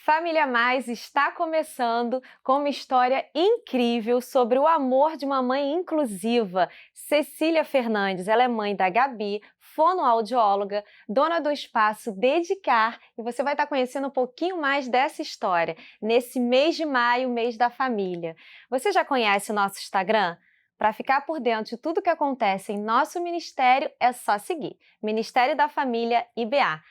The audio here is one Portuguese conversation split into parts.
Família Mais está começando com uma história incrível sobre o amor de uma mãe inclusiva. Cecília Fernandes, ela é mãe da Gabi, fonoaudióloga, dona do espaço Dedicar, e você vai estar conhecendo um pouquinho mais dessa história nesse mês de maio, mês da família. Você já conhece o nosso Instagram? Para ficar por dentro de tudo que acontece em nosso ministério, é só seguir. Ministério da Família IBA.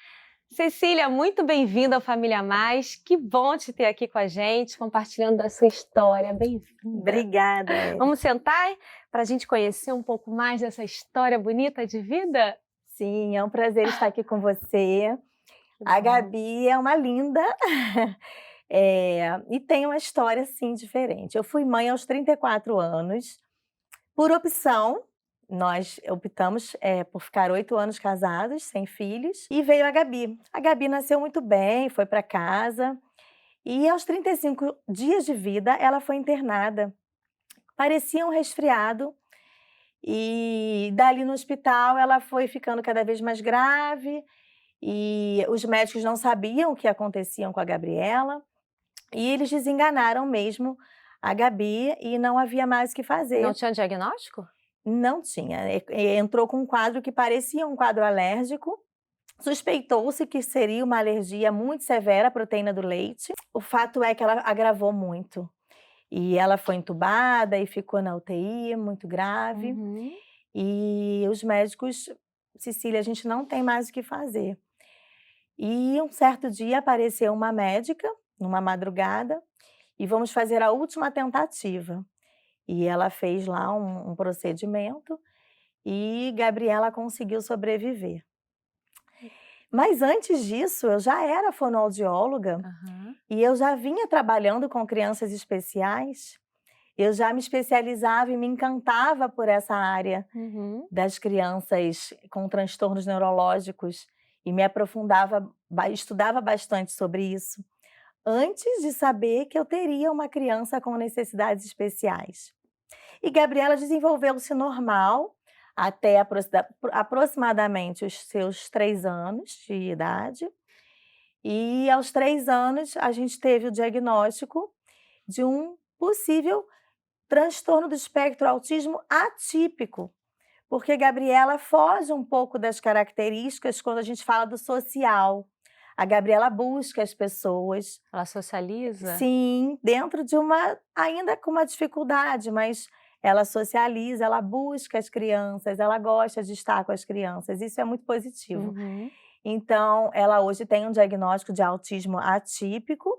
Cecília, muito bem-vinda ao Família Mais. Que bom te ter aqui com a gente, compartilhando da sua história. Bem-vinda. Obrigada, Eri. Vamos sentar para a gente conhecer um pouco mais dessa história bonita de vida? Sim, é um prazer estar aqui com você. A Gabi é uma linda e tem uma história, assim, diferente. Eu fui mãe aos 34 anos, por opção. Nós optamos por ficar 8 anos casados, sem filhos, e veio a Gabi. A Gabi nasceu muito bem, foi para casa, e aos 35 dias de vida, ela foi internada. Parecia um resfriado, e dali no hospital ela foi ficando cada vez mais grave, e os médicos não sabiam o que acontecia com a Gabriela, e eles desenganaram mesmo a Gabi e não havia mais o que Não fazer. tinha diagnóstico? Não tinha. Entrou com um quadro que parecia um quadro alérgico. Suspeitou-se que seria uma alergia muito severa à proteína do leite. O fato é que ela agravou muito. E ela foi entubada e ficou na UTI, muito grave. Uhum. E os médicos, Cecília, a gente não tem mais o que fazer. E um certo dia apareceu uma médica, numa madrugada, e vamos fazer a última tentativa. E ela fez lá um procedimento e Gabriela conseguiu sobreviver. Mas antes disso, eu já era fonoaudióloga Aham. e eu já vinha trabalhando com crianças especiais. Eu já me especializava e me encantava por essa área Uhum. das crianças com transtornos neurológicos e me aprofundava, estudava bastante sobre isso, antes de saber que eu teria uma criança com necessidades especiais. E Gabriela desenvolveu-se normal até aproximadamente os seus 3 anos de idade. E aos 3 anos a gente teve o diagnóstico de um possível transtorno do espectro autismo atípico, porque Gabriela foge um pouco das características quando a gente fala do social. A Gabriela busca as pessoas. Ela socializa? Sim, dentro de ainda com uma dificuldade, mas ela socializa, ela busca as crianças, ela gosta de estar com as crianças, isso é muito positivo. Uhum. Então, ela hoje tem um diagnóstico de autismo atípico,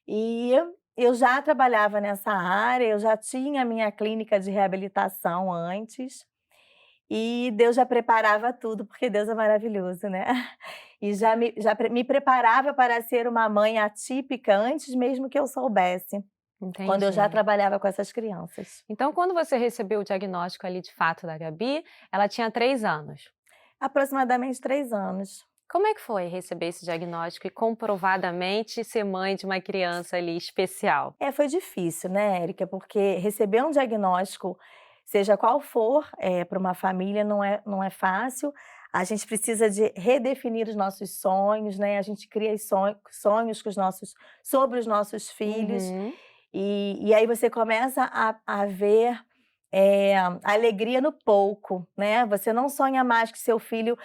e eu já trabalhava nessa área, eu já tinha a minha clínica de reabilitação antes, e Deus já preparava tudo, porque Deus é maravilhoso, né. E já me preparava para ser uma mãe atípica antes mesmo que eu soubesse, quando eu já Entendi. trabalhava com essas crianças. Então, quando você recebeu o diagnóstico ali de fato da Gabi, ela tinha 3 anos. Aproximadamente 3 anos. Como é que foi receber esse diagnóstico e comprovadamente ser mãe de uma criança ali especial? Foi difícil, né, Érica, porque receber um diagnóstico, seja qual for, para uma família não é fácil. A gente precisa de redefinir os nossos sonhos, né, a gente cria sonhos sobre os nossos filhos, Uhum. e aí você começa a ver, a alegria no pouco, né. Você não sonha mais que seu filho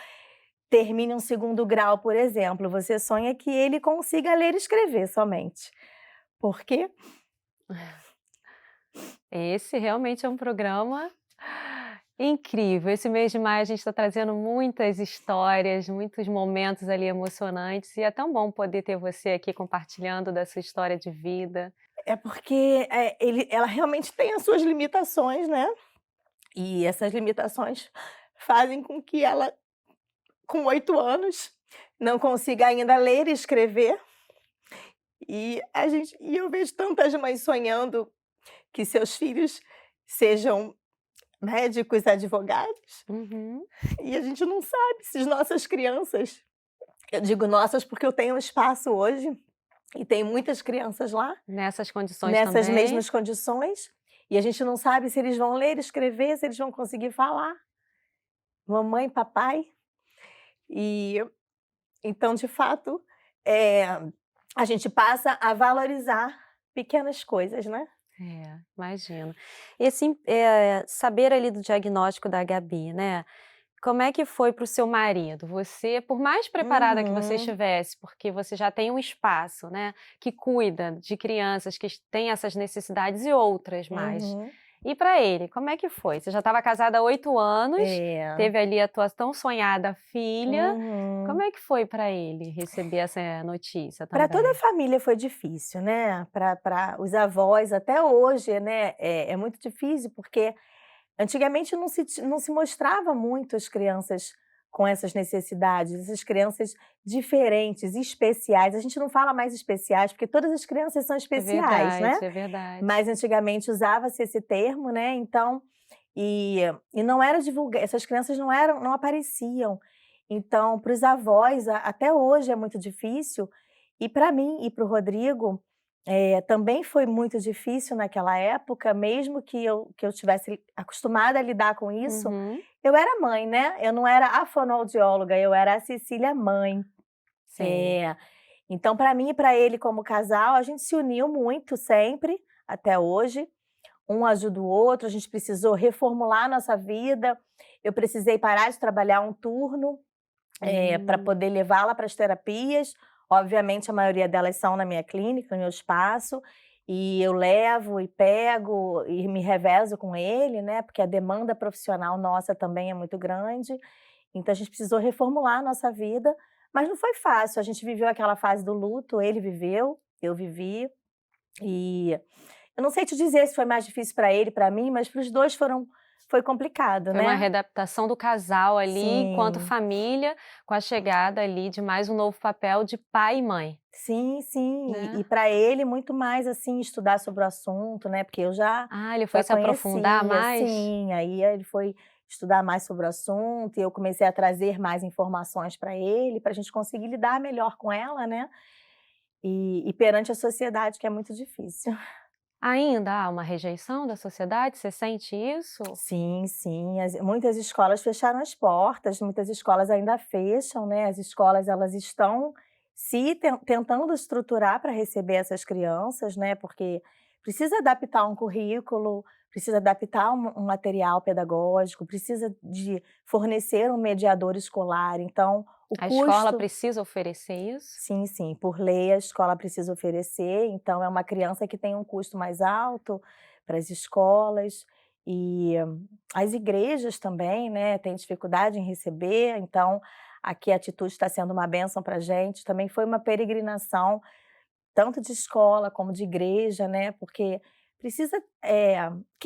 termine um 2º grau, por exemplo, você sonha que ele consiga ler e escrever somente. Porque Esse realmente é um programa incrível. Esse mês de maio a gente está trazendo muitas histórias, muitos momentos ali emocionantes e é tão bom poder ter você aqui compartilhando da sua história de vida. porque, ela realmente tem as suas limitações, né, e essas limitações fazem com que ela, com 8 anos, não consiga ainda ler e escrever, e eu vejo tantas mães sonhando que seus filhos sejam médicos, advogados, Uhum. e a gente não sabe se as nossas crianças, eu digo nossas porque eu tenho um espaço hoje, e tem muitas crianças lá, Nessas condições nessas também. mesmas condições, e a gente não sabe se eles vão ler, escrever, se eles vão conseguir falar, mamãe, papai. E então, de fato, eh, a gente passa a valorizar pequenas coisas, né? É, imagino. E assim, saber ali do diagnóstico da Gabi, né, como é que foi para o seu marido? Você, por mais preparada que você Uhum, estivesse, porque você já tem um espaço, né, que cuida de crianças que têm essas necessidades e outras mais. uhum. E para ele, como é que foi? Você já estava casada há 8 anos, É. teve ali a tua tão sonhada filha. Como Uhum. é que foi para ele receber essa notícia Para toda a também? família foi difícil, né, para os avós até hoje, né, é muito difícil, porque antigamente não se mostrava muito as crianças com essas necessidades, essas crianças diferentes, especiais. A gente não fala mais especiais, porque todas as crianças são especiais, né, É verdade. mas antigamente usava-se esse termo, né, então e e não era divulga essas crianças não apareciam. Então, para os avós, até hoje é muito difícil, e para mim e para o Rodrigo, também foi muito difícil naquela época, mesmo que eu tivesse acostumada a lidar com isso, Uhum, eu era mãe, né, eu não era a fonoaudióloga, eu era a Cecília mãe. sim. Eh, então para mim e para ele como casal, a gente se uniu muito sempre, até hoje, um ajuda o outro, a gente precisou reformular a nossa vida, eu precisei parar de trabalhar um turno, para Hum. poder levá-la para as terapias. Obviamente, a maioria delas são na minha clínica, no meu espaço, e eu levo e pego e me revezo com ele, né, porque a demanda profissional nossa também é muito grande. Então a gente precisou reformular a nossa vida, mas não foi fácil. A gente viveu aquela fase do luto, ele viveu, eu vivi, e eu não sei te dizer se foi mais difícil para ele, para mim, mas para os 2 foi complicado, Foi uma né. readaptação do casal ali, enquanto Sim. família, com a chegada ali de mais um novo papel de pai e mãe, Sim, sim. E né. para ele muito mais, assim, estudar sobre o assunto, né, porque eu Ah, ele foi já se aprofundar conhecia, mais? sim. Aí ele foi estudar mais sobre o assunto e eu comecei a trazer mais informações para ele, para a gente conseguir lidar melhor com ela, né, e perante a sociedade que é muito difícil. Ainda há uma rejeição da sociedade, você sente isso? Sim, sim, muitas escolas fecharam as portas, muitas escolas ainda fecham, né, as escolas elas estão se tentando estruturar para receber essas crianças, né, porque precisa adaptar um currículo, precisa adaptar um material pedagógico, precisa de fornecer um mediador escolar, então o A escola custo. precisa oferecer isso? Sim, sim, por lei a escola precisa oferecer, então é uma criança que tem um custo mais alto para as escolas, e as igrejas também, né, têm dificuldade em receber, então aqui a Atitude está sendo uma bênção para a gente, também foi uma peregrinação, tanto de escola como de igreja, né, porque precisa,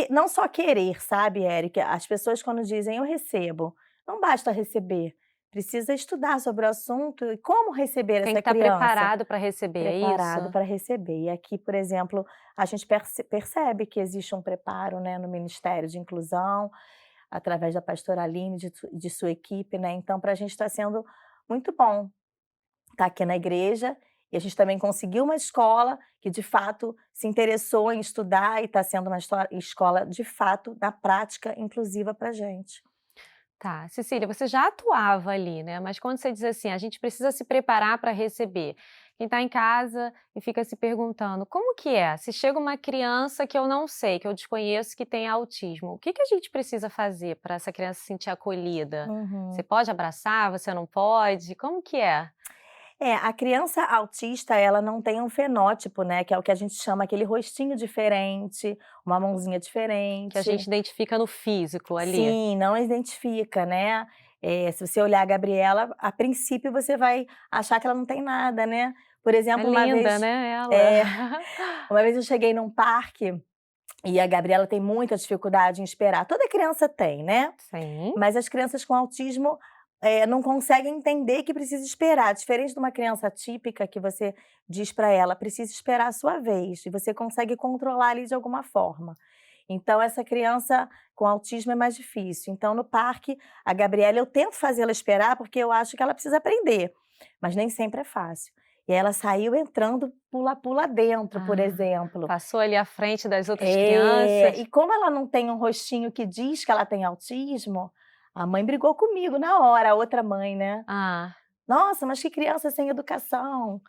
não só querer, sabe, Érica, as pessoas quando dizem: "Eu recebo", não basta receber, precisa estudar sobre o assunto e como receber Tem que essa estar criança. preparado para receber, é isso? Preparado para receber. E aqui, por exemplo, a gente percebe que existe um preparo, né, no Ministério de Inclusão, através da pastora Aline, de sua equipe, né, então para a gente está sendo muito bom estar aqui na igreja, e a gente também conseguiu uma escola que de fato se interessou em estudar e está sendo uma escola de fato, na prática, inclusiva para gente. Tá. Cecília, você já atuava ali, né, mas quando você diz assim: "A gente precisa se preparar para receber", quem está em casa e fica se perguntando: "Como que é? Se chega uma criança que eu não sei, que eu desconheço, que tem autismo, o que que a gente precisa fazer para essa criança se sentir acolhida? Você Uhum. pode abraçar, você não pode? Como que é?" É, a criança autista, ela não tem um fenótipo, né, que é o que a gente chama aquele rostinho diferente, uma mãozinha Que a diferente. gente identifica no físico ali. Sim, não identifica, né. Se você olhar a Gabriela, a princípio você vai achar que ela não tem nada, né. Por É exemplo, linda, né, ela. eh, uma vez eu cheguei num parque, e a Gabriela tem muita dificuldade em esperar, toda criança tem, né. Sim. Mas as crianças com autismo, não conseguem entender que precisa esperar, diferente de uma criança típica que você diz para ela: "Precisa esperar a sua vez", e você consegue controlar ali de alguma forma. Então essa criança com autismo é mais difícil. Então no parque, a Gabriela eu tento fazê-la esperar, porque eu acho que ela precisa aprender, mas nem sempre é fácil. E aí ela saiu entrando pula-pula dentro, por Ah, exemplo. passou ali à frente das outras crianças. E como ela não tem um rostinho que diz que ela tem autismo, a mãe brigou comigo na hora, a outra mãe, né. Ah. "Nossa, mas que criança sem educação".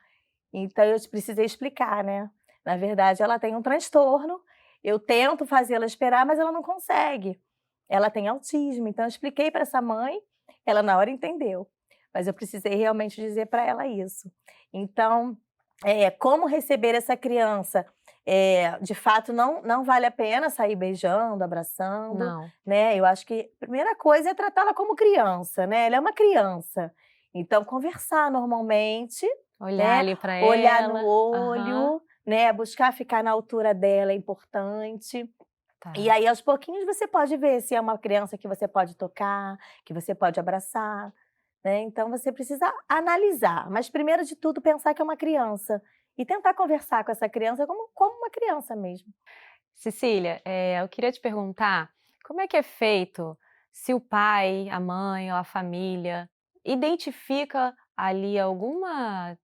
Então eu precisei explicar, né. Na verdade ela tem um transtorno, eu tento fazê-la esperar, mas ela não consegue. Ela tem autismo, então eu expliquei para essa mãe, ela na hora entendeu, mas eu precisei realmente dizer para ela isso. Então, como receber essa criança? De fato não vale a pena sair beijando, abraçando, Não. né, eu acho que a primeira coisa é tratá-la como criança, né, ela é uma criança. Então conversar normalmente, Olhar né, ali para olhar no ela. Aham. olho, né, buscar ficar na altura dela é importante. E Tá. aí, aos pouquinhos, você pode ver se é uma criança que você pode tocar, que você pode abraçar, né. Então você precisa analisar, mas primeiro de tudo pensar que é uma criança, e tentar conversar com essa criança como uma criança mesmo. Cecília, eu queria te perguntar, como é que é feito se o pai, a mãe ou a família identifica ali alguma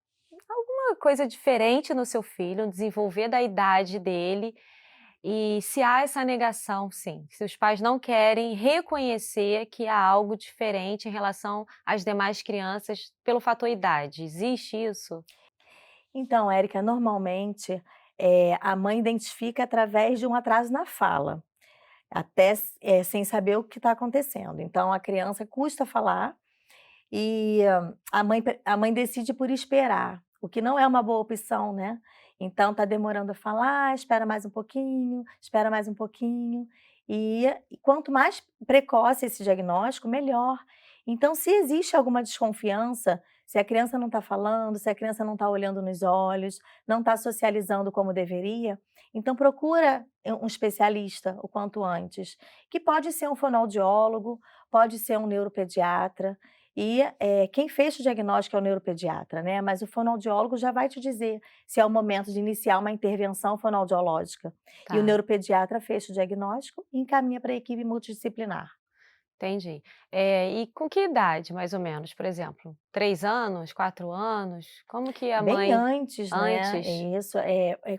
coisa diferente no seu filho, no desenvolver da idade dele, e se há essa negação, sim, se os pais não querem reconhecer que há algo diferente em relação às demais crianças pelo fator idade, existe isso? Então, Érica, normalmente, a mãe identifica através de um atraso na fala, até sem saber o que está acontecendo. Então a criança custa falar e a mãe decide por esperar, o que não é uma boa opção, né. Então tá demorando a falar, espera mais um pouquinho, espera mais um pouquinho, e quanto mais precoce esse diagnóstico, melhor. Então se existe alguma desconfiança, se a criança não está falando, se a criança não está olhando nos olhos, não está socializando como deveria, então procura um especialista o quanto antes, que pode ser um fonoaudiólogo, pode ser um neuropediatra, e, quem fez o diagnóstico é o neuropediatra, né, mas o fonoaudiólogo já vai te dizer se é o momento de iniciar uma intervenção fonoaudiológica. E o Tá. neuropediatra fecha o diagnóstico e encaminha para a equipe multidisciplinar. Entendi. E com que idade, mais ou menos? Por exemplo, 3 anos, 4 anos? Como que a Bem mãe antes, né, antes? isso,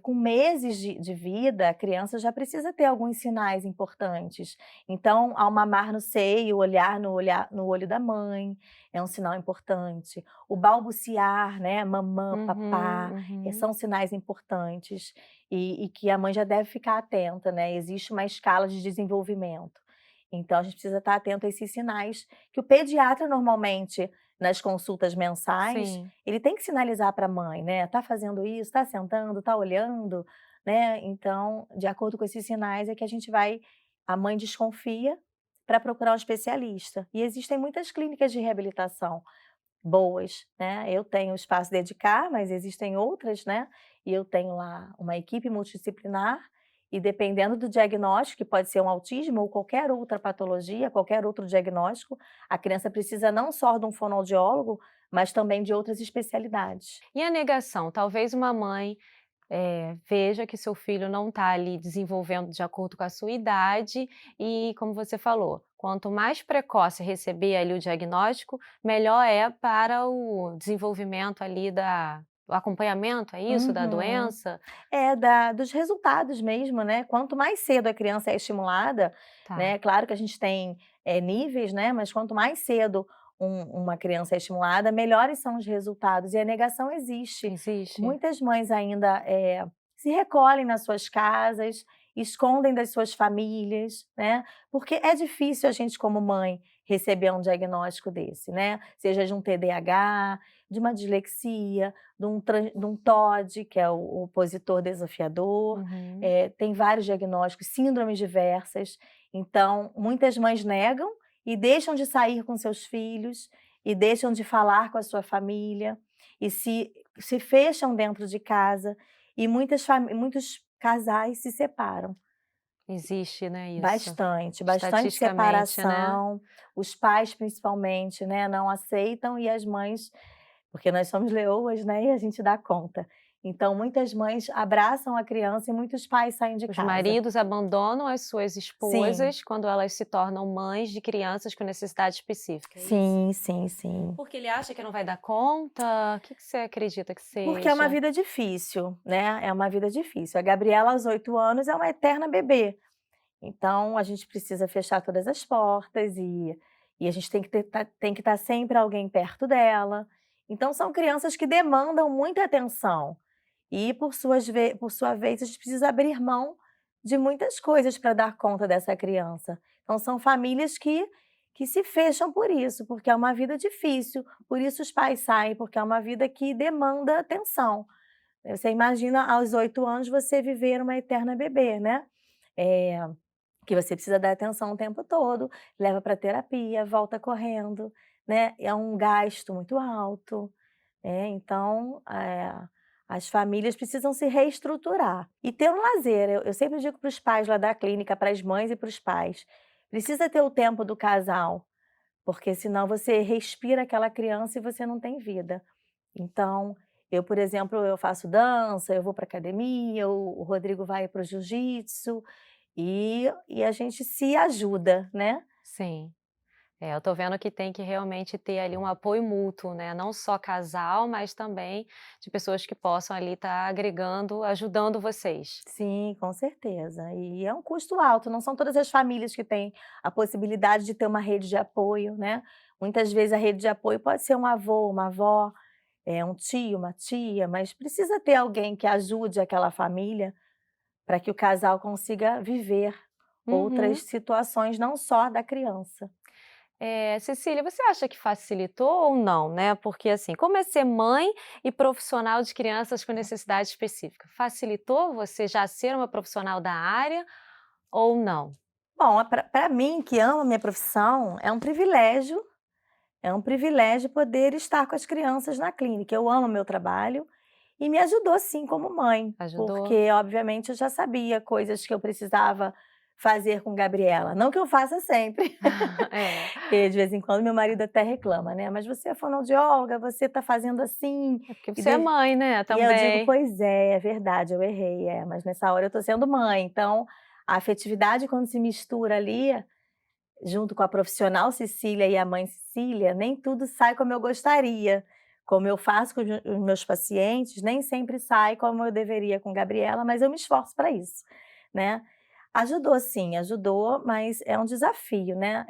com meses de vida, a criança já precisa ter alguns sinais importantes. Então, ao mamar no seio, olhar no olho da mãe, é um sinal importante. O balbuciar, né, mamã, Uhum, papá, uhum. são sinais importantes e que a mãe já deve ficar atenta, né, existe uma escala de desenvolvimento. Então a gente precisa estar atento a esses sinais que o pediatra normalmente, nas consultas mensais, Sim, ele tem que sinalizar para a mãe, né, tá fazendo isso, tá sentando, tá olhando, né, então, de acordo com esses sinais é que a mãe desconfia para procurar um especialista. E existem muitas clínicas de reabilitação boas, né, eu tenho o Espaço Dedicar, mas existem outras, né, e eu tenho lá uma equipe multidisciplinar, e dependendo do diagnóstico, que pode ser um autismo ou qualquer outra patologia, qualquer outro diagnóstico, a criança precisa não só de um fonoaudiólogo, mas também de outras especialidades. e a negação? Talvez uma mãe, veja que seu filho não está ali desenvolvendo de acordo com a sua idade e, como você falou, quanto mais precoce receber ali o diagnóstico, melhor é para o desenvolvimento ali o acompanhamento, é isso, da Uhum. doença? Dos resultados mesmo, né, quanto mais cedo a criança é estimulada, Tá, né, claro que a gente tem, níveis, né, mas quanto mais cedo uma criança é estimulada, melhores são os resultados, e a negação existe. existe? Muitas mães ainda, se recolhem nas suas casas, escondem das suas famílias, né, porque é difícil a gente como mãe receber um diagnóstico desse, né, seja de um TDAH, de uma dislexia, de um TOD, que é o opositor desafiador, Uhum. tem vários diagnósticos, síndromes diversas. Então, muitas mães negam e deixam de sair com seus filhos, e deixam de falar com a sua família, e se fecham dentro de casa, e muitos casais se separam. Existe, né, isso. Bastante Estatisticamente, né. separação, os pais principalmente, né, não aceitam, e as mães, porque nós somos leoas, né, e a gente dá conta. Então muitas mães abraçam a criança e muitos pais saem de Os casa. maridos abandonam as suas Sim, esposas quando elas se tornam mães de crianças com necessidade específica, é isso? sim, sim, sim. Porque ele acha que não vai dar conta? O que que você acredita que Porque é uma seja? vida difícil, né, é uma vida difícil. A Gabriela aos 8 anos é uma eterna bebê, então a gente precisa fechar todas as portas, e a gente tem que estar sempre alguém perto dela. Então são crianças que demandam muita atenção e por sua vez a gente precisa abrir mão de muitas coisas para dar conta dessa criança. Então são famílias que se fecham por isso, porque é uma vida difícil, por isso os pais saem, porque é uma vida que demanda atenção. Você imagina aos 8 anos você viver uma eterna bebê, né? Eh, que você precisa dar atenção o tempo todo, leva para terapia, volta correndo, né, é um gasto muito alto, então, as famílias precisam se reestruturar e ter um lazer. Eu sempre digo para os pais lá da clínica, para as mães e para os pais, precisa ter o tempo do casal, porque senão você respira aquela criança e você não tem vida. Então, eu, por exemplo, eu faço dança, eu vou para academia, o Rodrigo vai para o jiu-jitsu, e a gente se ajuda, né. Sim. Eu tô vendo que tem que realmente ter ali um apoio mútuo, né, não só casal, mas também de pessoas que possam ali estar agregando, ajudando vocês. Sim, com certeza. E é um custo alto, não são todas as famílias que têm a possibilidade de ter uma rede de apoio, né. Muitas vezes a rede de apoio pode ser um avô, uma avó, um tio, uma tia, mas precisa ter alguém que ajude aquela família para que o casal consiga viver Uhum. outras situações, não só da criança. Cecília, você acha que facilitou ou não, né? Porque assim, como é ser mãe e profissional de crianças com necessidade específica? Facilitou você já ser uma profissional da área ou não? Bom, para mim, que amo a minha profissão, é um privilégio poder estar com as crianças na clínica. Eu amo meu trabalho e me ajudou sim como mãe, Ajudou? porque obviamente eu já sabia coisas que eu precisava fazer com Gabriela. Não que eu faça sempre, É, porque de vez em quando meu marido até reclama, né? Mas você é fonoaudióloga, você está fazendo assim. é porque E, você é mãe, né, e eu digo, também. pois é verdade, eu errei, mas nessa hora eu estou sendo mãe. Então, a afetividade, quando se mistura ali, junto com a profissional Cecília e a mãe Cecília, nem tudo sai como eu gostaria. Como eu faço com os meus pacientes, nem sempre sai como eu deveria com Gabriela, mas eu me esforço para isso, né. Ajudou sim, ajudou, mas é um desafio, né,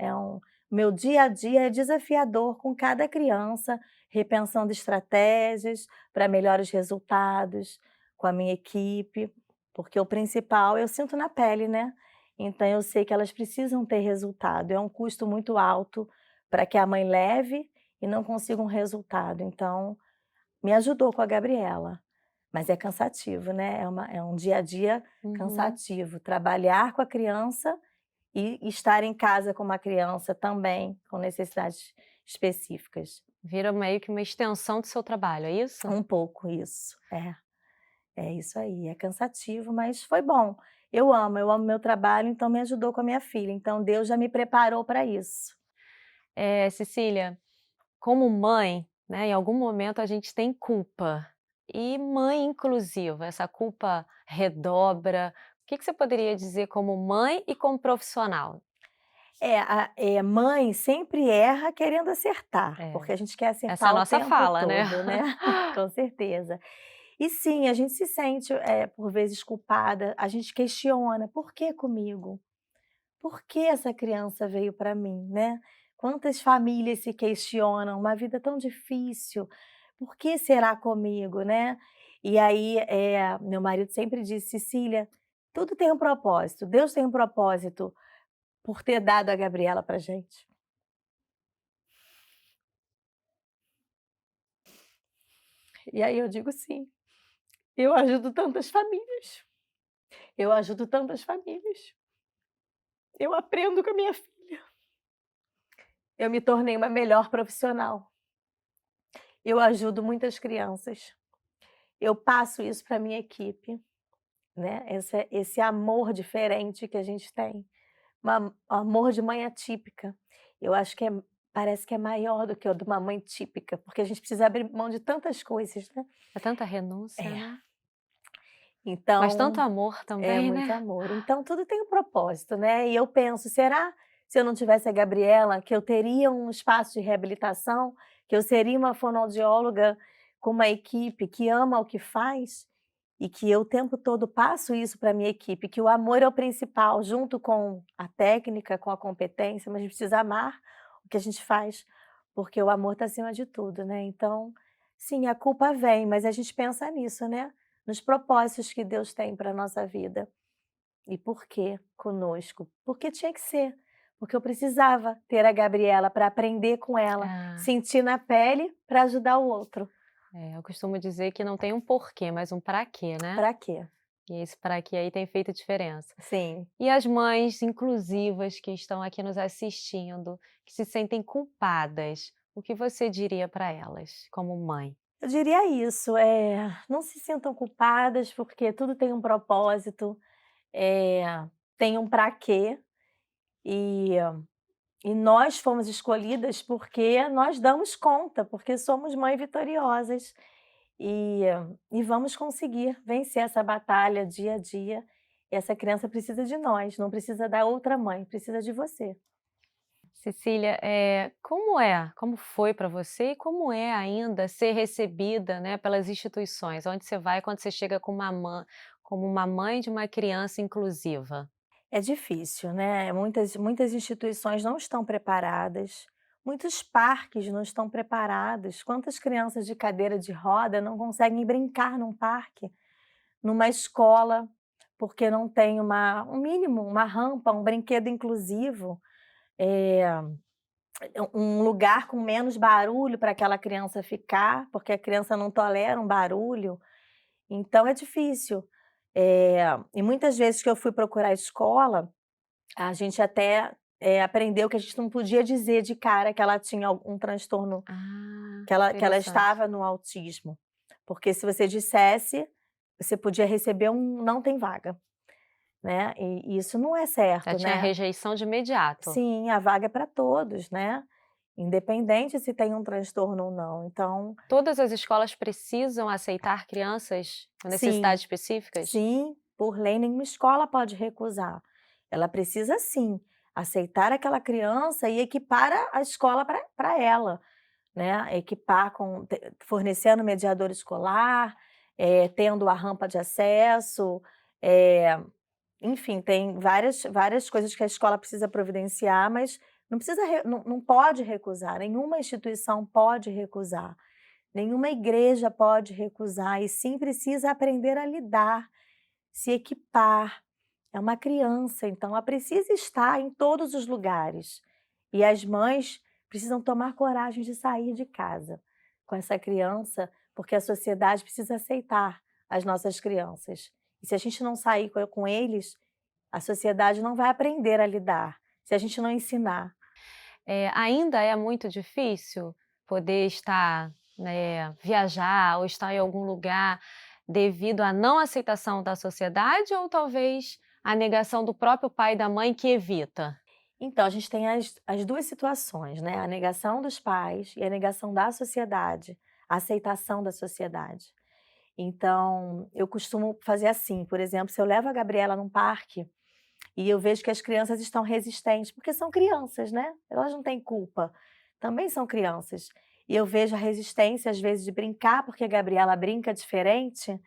meu dia a dia é desafiador com cada criança, repensando estratégias para melhores resultados com a minha equipe, porque o principal eu sinto na pele, né. Então eu sei que elas precisam ter resultado, é um custo muito alto para que a mãe leve e não consiga um resultado, então me ajudou com a Gabriela, mas é cansativo, né, é um dia a dia Uhum. cansativo, trabalhar com a criança e estar em casa com uma criança também com necessidades específicas. Vira meio que uma extensão do seu trabalho, é isso? Um pouco isso, é isso aí, é cansativo, mas foi bom. Eu amo meu trabalho, então me ajudou com a minha filha, então Deus já me preparou para isso. Cecília, como mãe, né, em algum momento a gente tem culpa. E mãe inclusiva, essa culpa redobra. O que que você poderia dizer como mãe e como profissional? Mãe sempre erra querendo acertar, É, porque a gente quer essa é a acertar o nossa tempo fala, né? todo, né, com certeza. E sim, a gente se sente, por vezes culpada, a gente questiona: "Por que comigo? Por que essa criança veio para mim?", né. Quantas famílias se questionam: "Uma vida tão difícil, por que será comigo?", né. E aí, meu marido sempre diz: "Cecília, tudo tem um propósito, Deus tem um propósito por ter dado a Gabriela pra gente". E aí eu digo: "Sim, eu ajudo tantas famílias, eu ajudo tantas famílias, eu aprendo com a minha filha, eu me tornei uma melhor profissional, eu ajudo muitas crianças, eu passo isso para minha equipe", né, esse amor diferente que a gente tem, amor de mãe atípica, eu acho que parece que é maior do que o de uma mãe típica, porque a gente precisa abrir mão de tantas coisas, né. É tanta renúncia, É, né? Mas tanto então amor é também, muito né? amor. Então tudo tem um propósito, né. E eu penso: "Será, se eu não tivesse a Gabriela, que eu teria um espaço de reabilitação? Que eu seria uma fonoaudióloga com uma equipe que ama o que faz?" E que eu o tempo todo passo isso para minha equipe, que o amor é o principal, junto com a técnica, com a competência, mas a gente precisa amar o que a gente faz, porque o amor está acima de tudo, né. Então, Sim, a culpa vem, mas a gente pensa nisso, né? Nos propósitos que Deus tem para a nossa vida. E por quê conosco? Porque tinha que ser. Porque eu precisava ter a Gabriela para aprender com ela, Ah, sentir na pele para ajudar o outro. eu costumo dizer que não tem um porquê, mas um para quê, né? Para quê? E esse para quê aí tem feito diferença. Sim. E as mães inclusivas que estão aqui nos assistindo, que se sentem culpadas, o que você diria para elas, como mãe? Eu diria isso, não se sintam culpadas, porque tudo tem um propósito, eh, tem um para quê, e e nós fomos escolhidas porque nós damos conta, porque somos mães vitoriosas, e e vamos conseguir vencer essa batalha dia a dia. Essa criança precisa de nós, não precisa da outra mãe, precisa de você. Cecília, como foi para você e como é ainda ser recebida, né, pelas instituições, onde você vai quando você chega com como uma mãe de uma criança inclusiva? É difícil, né, muitas instituições não estão preparadas, muitos parques não estão preparados. Quantas crianças de cadeira de roda não conseguem brincar num parque, numa escola, porque não tem um mínimo, uma rampa, um brinquedo inclusivo, eh, um lugar com menos barulho para aquela criança ficar, porque a criança não tolera um barulho, então é difícil. E muitas vezes que eu fui procurar escola, a gente até, aprendeu que a gente não podia dizer de cara que ela tinha algum transtorno, Ah, que ela interessante. estava no autismo, porque se você dissesse, você podia receber um "não tem vaga", né, e isso não é Já certo, tinha né. rejeição de imediato. Sim, a vaga é para todos, né, independente se tem um transtorno ou não. Então, Todas as escolas precisam aceitar crianças com sim, necessidades específicas? sim, por lei nenhuma escola pode recusar. Ela precisa sim aceitar aquela criança e equipar a escola para ela, né, equipar fornecendo mediador escolar, tendo a rampa de acesso, eh, enfim, tem várias coisas que a escola precisa providenciar, mas não pode recusar, nenhuma instituição pode recusar, nenhuma igreja pode recusar, e sim precisa aprender a lidar, se equipar. É uma criança, então ela precisa estar em todos os lugares. E as mães precisam tomar coragem de sair de casa com essa criança, porque a sociedade precisa aceitar as nossas crianças. E se a gente não sair com eles, a sociedade não vai aprender a lidar, se a gente não ensinar. Ainda é muito difícil poder estar, né, viajar ou estar em algum lugar devido à não aceitação da sociedade ou talvez a negação do próprio pai e da mãe que evita? Então, a gente tem as 2 situações, né, a negação dos pais e a negação da sociedade, a aceitação da sociedade. Então, eu costumo fazer assim, por exemplo, se eu levo a Gabriela num parque e eu vejo que as crianças estão resistentes, porque são crianças, né, elas não têm culpa, também são crianças. E eu vejo a resistência, às vezes, de brincar, porque a Gabriela brinca diferente,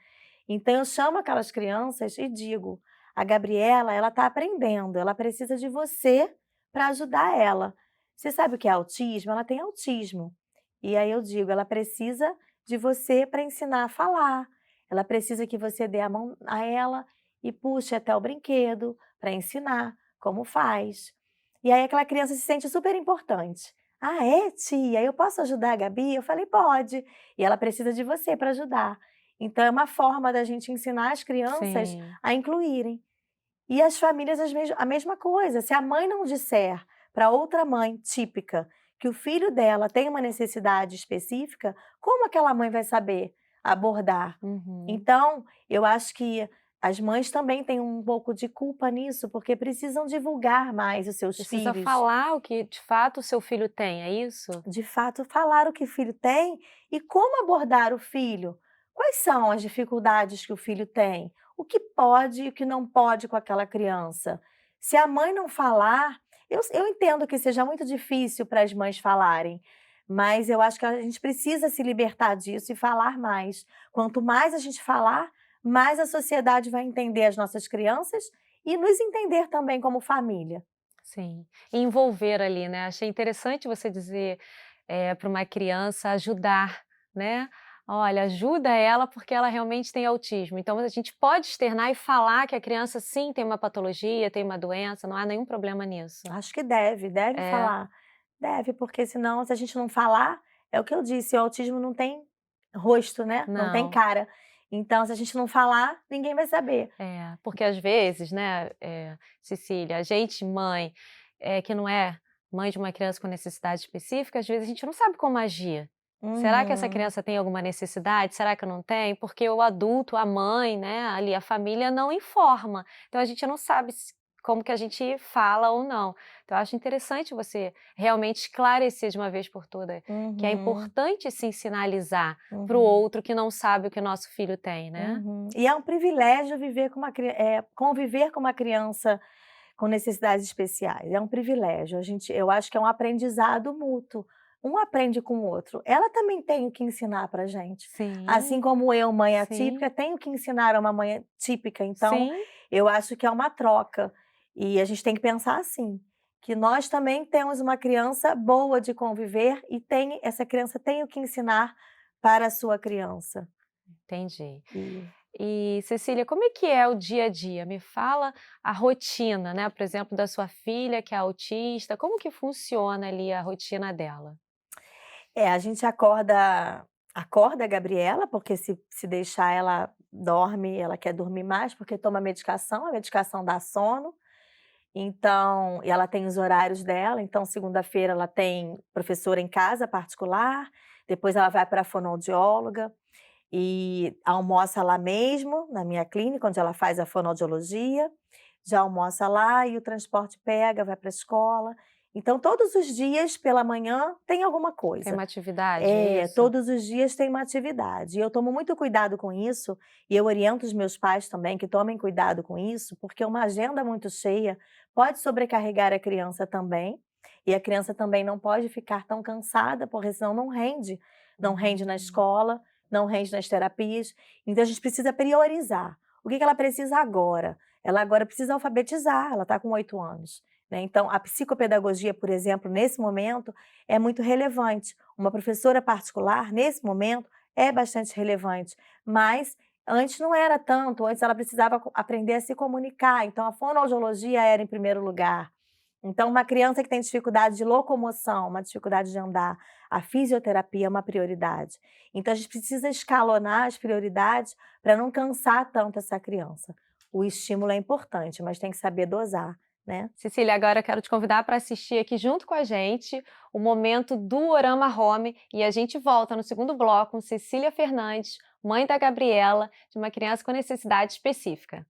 então eu chamo aquelas crianças e digo: "A Gabriela, ela está aprendendo, ela precisa de você para ajudar ela. Você sabe o que é autismo? Ela tem autismo". E aí eu digo: "Ela precisa de você para ensinar a falar, ela precisa que você dê a mão a ela e puxe até o brinquedo para ensinar como faz". E aí aquela criança se sente super importante. "Ah, é, tia? Eu posso ajudar a Gabi?" Eu falei: "Pode, e ela precisa de você para ajudar". Então é uma forma da gente ensinar as crianças Sim. a incluírem. E as famílias a mesma coisa, se a mãe não disser para outra mãe típica que o filho dela tem uma necessidade específica, como aquela mãe vai saber abordar? Uhum. Então, eu acho que as mães também têm um pouco de culpa nisso, porque precisam divulgar mais os seus Precisa filhos, falar o que de fato o seu filho tem, é isso? de fato, falar o que o filho tem e como abordar o filho. Quais são as dificuldades que o filho tem? O que pode e o que não pode com aquela criança? Se a mãe não falar, eu entendo que seja muito difícil para as mães falarem, mas eu acho que a gente precisa se libertar disso e falar mais. Quanto mais a gente falar, mais a sociedade vai entender as nossas crianças e nos entender também como família. Sim. E envolver ali, né, achei interessante você dizer, para uma criança ajudar, né? Olha, ajuda ela porque ela realmente tem autismo. Então a gente pode externar e falar que a criança sim tem uma patologia, tem uma doença, não há nenhum problema nisso. Acho que deve É, falar. Deve, porque senão se a gente não falar, é o que eu disse, o autismo não tem rosto, né, não tem não. cara. Então se a gente não falar, ninguém vai saber. É, porque às vezes, né, Cecília, a gente, mãe, que não é mãe de uma criança com necessidade específica, às vezes a gente não sabe como agir. Será que essa Uhum, criança tem alguma necessidade? Será que não tem? Porque o adulto, a mãe, né, ali a família não informa. Então a gente não sabe como que a gente fala ou não. Então eu acho interessante você realmente esclarecer de uma vez por todas que é uhum, importante sim sinalizar para o uhum, outro que não sabe o que o nosso filho tem, né? uhum. E é um privilégio viver com conviver com uma criança com necessidades especiais, é um privilégio, eu acho que é um aprendizado mútuo, um aprende com o outro. Ela também tem o que ensinar pra gente, assim Sim, como eu, mãe sim. atípica, tenho que ensinar a uma mãe típica, então Sim, eu acho que é uma troca, e a gente tem que pensar assim, que nós também temos uma criança boa de conviver e essa criança tem o que ensinar para a sua criança. entendi. E E, Cecília, como é que é o dia a dia? Me fala a rotina, né, por exemplo, da sua filha que é autista, como que funciona ali a rotina dela? a gente acorda a Gabriela, porque se deixar ela dorme, ela quer dormir mais, porque toma medicação, a medicação dá sono, então e ela tem os horários dela, então segunda-feira ela tem professora em casa particular, depois ela vai para a fonoaudióloga e almoça lá mesmo, na minha clínica, onde ela faz a fonoaudiologia, já almoça lá e o transporte pega, vai para a escola. Então todos os dias pela manhã tem alguma Tem coisa. uma atividade, é isso? Todos os dias tem uma atividade. E eu tomo muito cuidado com isso, e eu oriento os meus pais também que tomem cuidado com isso, porque uma agenda muito cheia pode sobrecarregar a criança também, e a criança também não pode ficar tão cansada, porque senão não rende. Não rende na Hum, escola, não rende nas terapias. Então a gente precisa priorizar. O que que ela precisa agora? Ela agora precisa alfabetizar, ela está com 8 anos. Né? Então, a psicopedagogia, por exemplo, nesse momento, é muito relevante. Uma professora particular, nesse momento, é bastante relevante, mas antes não era tanto, antes ela precisava aprender a se comunicar, então a fonoaudiologia era em primeiro lugar. Então, uma criança que tem dificuldade de locomoção, uma dificuldade de andar, a fisioterapia é uma prioridade. Então, a gente precisa escalonar as prioridades para não cansar tanto essa criança. O estímulo é importante, mas tem que saber dosar, né? Cecília, agora eu quero te convidar para assistir aqui junto com a gente o momento do Orama Home e a gente volta no segundo bloco com Cecília Fernandes, mãe da Gabriela, de uma criança com necessidade específica.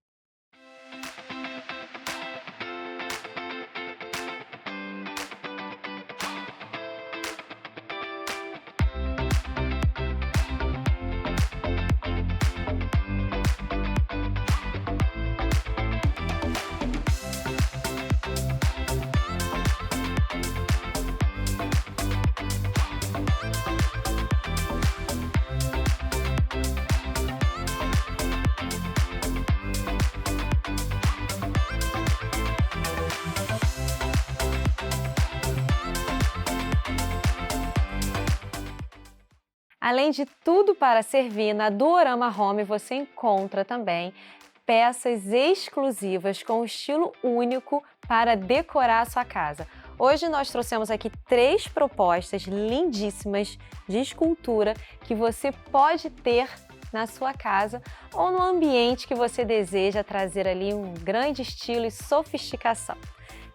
Além de tudo para servir, na Duorama Home você encontra também peças exclusivas com estilo único para decorar a sua casa. Hoje nós trouxemos aqui 3 propostas lindíssimas de escultura que você pode ter na sua casa ou no ambiente que você deseja trazer ali um grande estilo e sofisticação.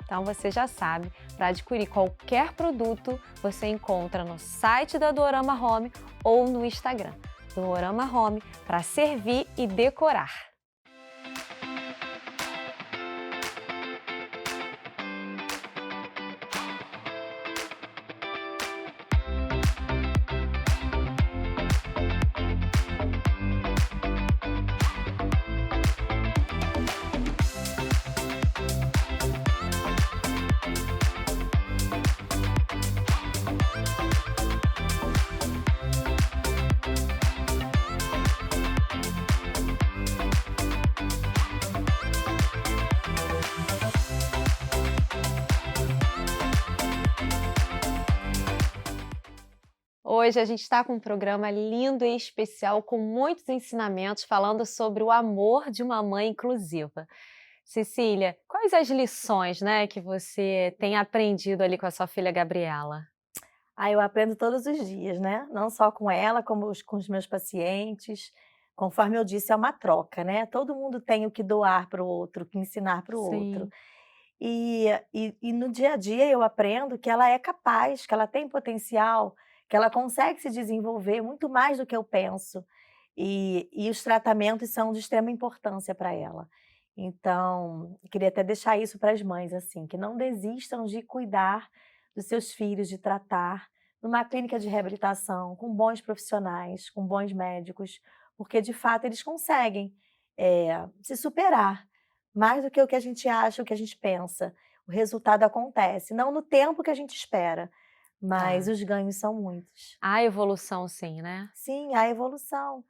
Então você já sabe, para adquirir qualquer produto, você encontra no site da Duorama Home ou no Instagram, Duorama Home, para servir e decorar. Hoje a gente está com um programa lindo e especial com muitos ensinamentos falando sobre o amor de uma mãe inclusiva. Cecília, quais as lições, né, que você tem aprendido ali com a sua filha Gabriela? Eu aprendo todos os dias, né, não só com ela, como com os meus pacientes. Conforme eu disse, é uma troca, né, todo mundo tem o que doar para o outro, o que ensinar para o outro. Sim, E no dia a dia eu aprendo que ela é capaz, que ela tem potencial, que ela consegue se desenvolver muito mais do que eu penso. E os tratamentos são de extrema importância para ela. Então, eu queria até deixar isso para as mães, assim, que não desistam de cuidar dos seus filhos, de tratar numa clínica de reabilitação, com bons profissionais, com bons médicos, porque de fato eles conseguem se superar mais do que o que a gente acha, o que a gente pensa. O resultado acontece, não no tempo que a gente espera, mas tá. os ganhos são muitos. Há evolução sim, né? Sim, há evolução.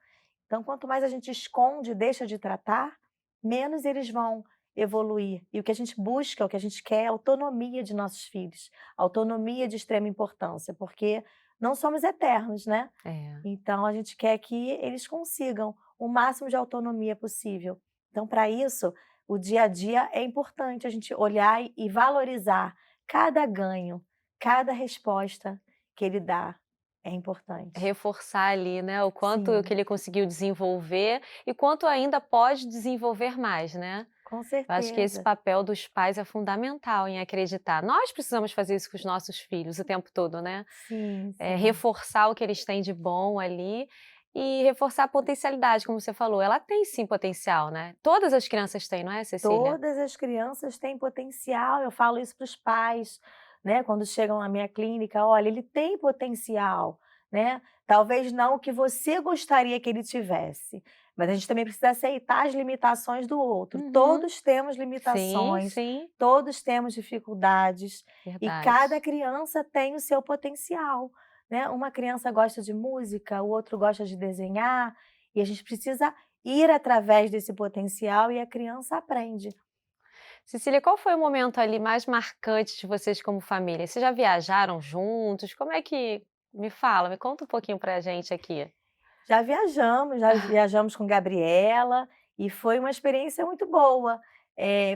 Então, quanto mais a gente esconde, deixa de tratar, menos eles vão evoluir. E o que a gente busca, o que a gente quer é a autonomia de nossos filhos, autonomia de extrema importância, porque não somos eternos, né? É. Então, a gente quer que eles consigam o máximo de autonomia possível. Então, para isso, o dia a dia é importante a gente olhar e valorizar cada ganho, cada resposta que ele dá. É importante. Reforçar ali, né, o quanto que Sim, ele conseguiu desenvolver e quanto ainda pode desenvolver mais, né? com Eu acho que esse certeza. papel dos pais é fundamental em acreditar. Nós precisamos fazer isso com os nossos filhos o tempo todo, né? Sim, sim. Reforçar o que eles têm de bom ali e reforçar a potencialidade, como você falou. Ela tem sim potencial, né? Todas as crianças têm, não é, Cecília? Todas as crianças têm potencial, eu falo isso para os pais, né, quando chegam na minha clínica: "Olha, ele tem potencial, né, talvez não o que você gostaria que ele tivesse, mas a gente também precisa aceitar as limitações do outro. Uhum. Todos temos Sim, limitações, sim, todos temos dificuldades, e verdade. cada criança tem o seu potencial", né. Uma criança gosta de música, o outro gosta de desenhar, e a gente precisa ir através desse potencial e a criança aprende. Cecília, qual foi o momento ali mais marcante de vocês como família? Vocês já viajaram juntos? Como é que me fala, me conta um pouquinho pra gente aqui. Já viajamos com Gabriela e foi uma experiência muito boa.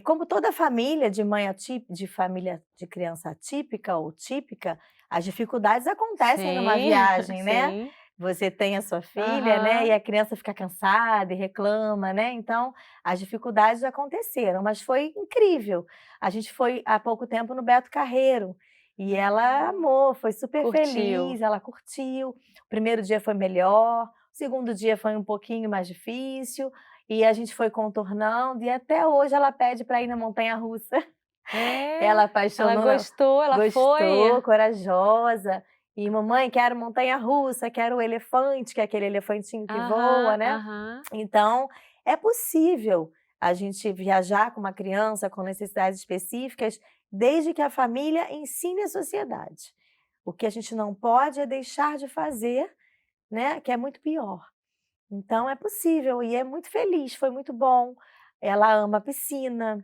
Como toda família de família de criança atípica ou típica, as dificuldades acontecem numa Sim, viagem, né. sim. Você tem a sua filha, né, e Aham. a criança fica cansada e reclama, né, então as dificuldades aconteceram, mas foi incrível. A gente foi há pouco tempo no Beto Carreiro, e ela Ah, amou, foi super curtiu. feliz, ela curtiu. O primeiro dia foi melhor, o segundo dia foi um pouquinho mais difícil, e a gente foi contornando, e até hoje ela pede para ir na montanha-russa. É, Ela ela apaixonou na gostou, ela foi? Gostou, corajosa. E: "Mamãe, quero montanha-russa, quero o elefante", que é aquele elefantinho que voa, Aham, né. aham. Então, é possível a gente viajar com uma criança com necessidades específicas, desde que a família ensine a sociedade. O que a gente não pode é deixar de fazer, né, que é muito pior. Então é possível e é muito feliz, foi muito bom. Ela ama piscina,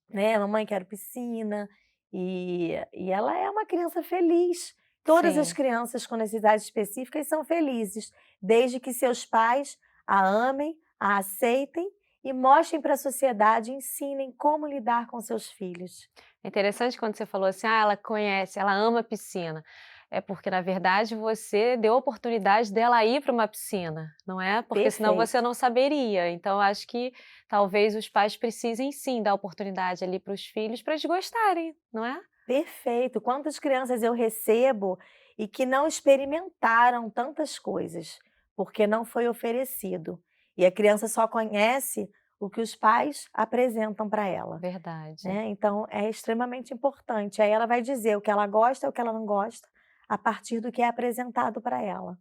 né, "Mamãe, quero piscina", e ela é uma criança feliz. Todas as Sim. crianças com necessidades específicas são felizes, desde que seus pais a amem, a aceitem e mostrem para a sociedade, ensinem como lidar com seus filhos. É interessante quando você falou assim: "Ah, ela conhece, ela ama piscina". É porque, na verdade, você deu a oportunidade dela ir para uma piscina, não é? Porque senão você Perfeito, não saberia. Então, acho que talvez os pais precisem sim dar oportunidade ali para os filhos, para eles gostarem, não é? perfeito. Quantas crianças eu recebo e que não experimentaram tantas coisas, porque não foi oferecido. E a criança só conhece o que os pais apresentam para ela. Verdade. Né, então é extremamente importante. Aí ela vai dizer o que ela gosta e o que ela não gosta, a partir do que é apresentado para ela.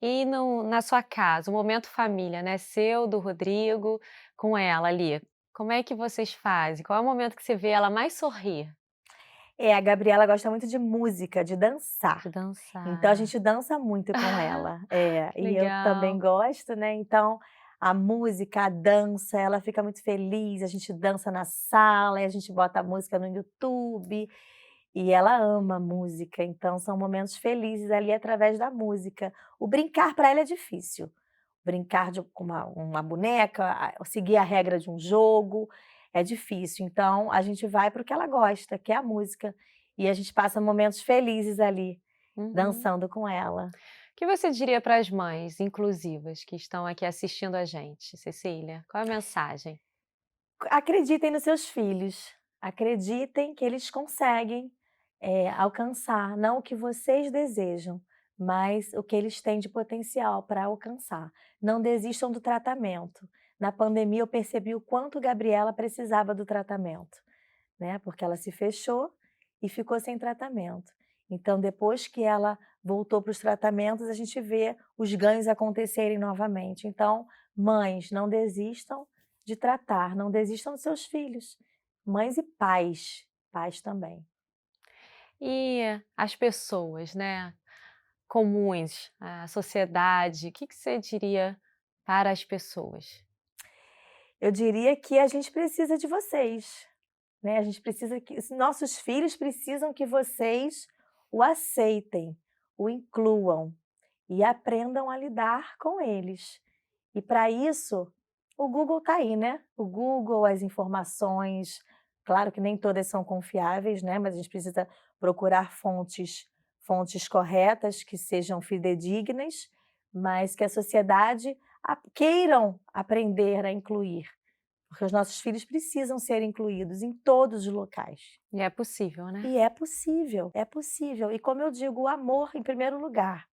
E no na sua casa, o momento família, né, seu, do Rodrigo, com ela ali, como é que vocês fazem? Qual é o momento que você vê ela mais sorrir? A Gabriela gosta muito de música, de dançar, De então a dançar. gente dança muito com ela. Que E eu também legal. gosto, né, então a música, a dança, ela fica muito feliz, a gente dança na sala, e a gente bota a música no YouTube, E ela ama música, então são momentos felizes ali através da música. O brincar para ela é difícil. Brincar com uma boneca, seguir a regra de um jogo, é difícil. Então a gente vai para o que ela gosta, que é a música. E a gente passa momentos felizes ali, Uhum. dançando com ela. O que você diria para as mães inclusivas que estão aqui assistindo a gente, Cecília? Qual é a mensagem? Acreditem nos seus filhos, acreditem que eles conseguem, alcançar, não o que vocês desejam, mas o que eles têm de potencial para alcançar. Não desistam do tratamento. Na pandemia eu percebi o quanto Gabriela precisava do tratamento, né, porque ela se fechou e ficou sem tratamento. Então depois que ela voltou para os tratamentos, a gente vê os ganhos acontecerem novamente. Então, mães, não desistam de tratar, não desistam dos seus filhos. Mães e pais, pais também. E as pessoas, né, comuns, a sociedade, o que que você diria para as pessoas? Eu diria que a gente precisa de vocês, né, a gente precisa que os nossos filhos precisam que vocês o aceitem, o incluam e aprendam a lidar com eles. E para isso, o Google está aí, né, o Google, as informações, claro que nem todas são confiáveis, né, mas a gente precisa procurar fontes corretas, que sejam fidedignas, mas que a sociedade queiram aprender a incluir, porque os nossos filhos precisam ser incluídos em todos os locais. E é possível, né? E é possível, é possível. E como eu digo, o amor em primeiro lugar.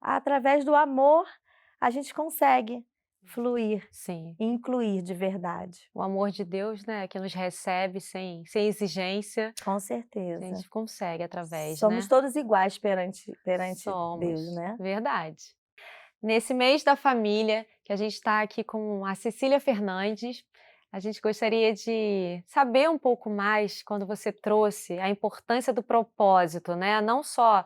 Através do amor, a gente consegue fluir Sim. e incluir de verdade. O amor de Deus, né, que nos recebe sem exigência, Com a certeza. gente consegue através, Somos né? todos iguais perante Somos, Deus, né? verdade. Nesse mês da família, que a gente está aqui com a Cecília Fernandes, a gente gostaria de saber um pouco mais quando você trouxe a importância do propósito, né? Não só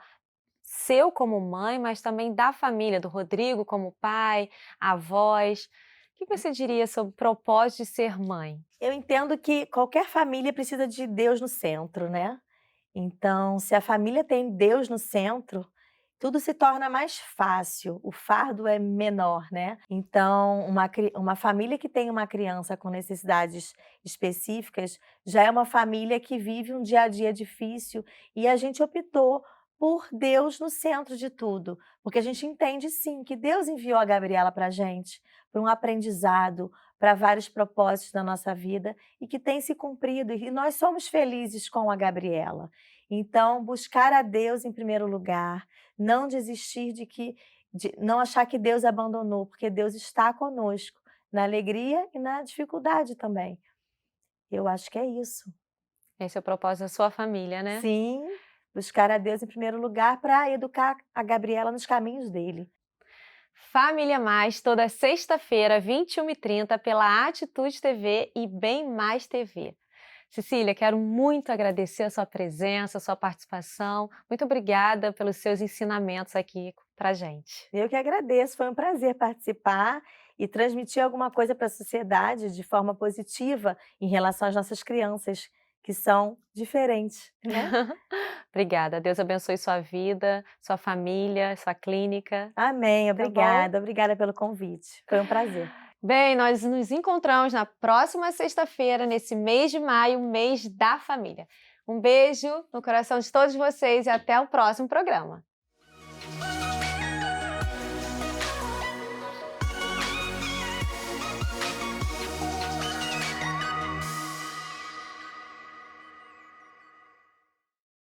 seu como mãe, mas também da família, do Rodrigo como pai, avós. O que você diria sobre o propósito de ser mãe? Eu entendo que qualquer família precisa de Deus no centro, né? Então, se a família tem Deus no centro, tudo se torna mais fácil, o fardo é menor, né? Então, uma família que tem uma criança com necessidades específicas já é uma família que vive um dia a dia difícil e a gente optou por Deus no centro de tudo, porque a gente entende sim que Deus enviou a Gabriela para a gente, para um aprendizado, para vários propósitos da nossa vida e que tem se cumprido e nós somos felizes com a Gabriela. Então, buscar a Deus em primeiro lugar, não desistir de não achar que Deus abandonou, porque Deus está conosco, na alegria e na dificuldade também. Eu acho que é isso. Esse é o propósito da sua família, né? Sim, buscar a Deus em primeiro lugar para educar a Gabriela nos caminhos dele. Família Mais, toda sexta-feira, 21h30, pela Atitude TV e Bem Mais TV. Cecília, quero muito agradecer a sua presença, a sua participação. Muito obrigada pelos seus ensinamentos aqui pra gente. Eu que agradeço, foi um prazer participar e transmitir alguma coisa para a sociedade de forma positiva em relação às nossas crianças, que são diferentes, né? Obrigada. Deus abençoe sua vida, sua família, sua clínica. Amém, Tá bom? obrigada pelo convite. Foi um prazer. Bem, nós nos encontramos na próxima sexta-feira, nesse mês de maio, mês da família. Um beijo no coração de todos vocês e até o próximo programa.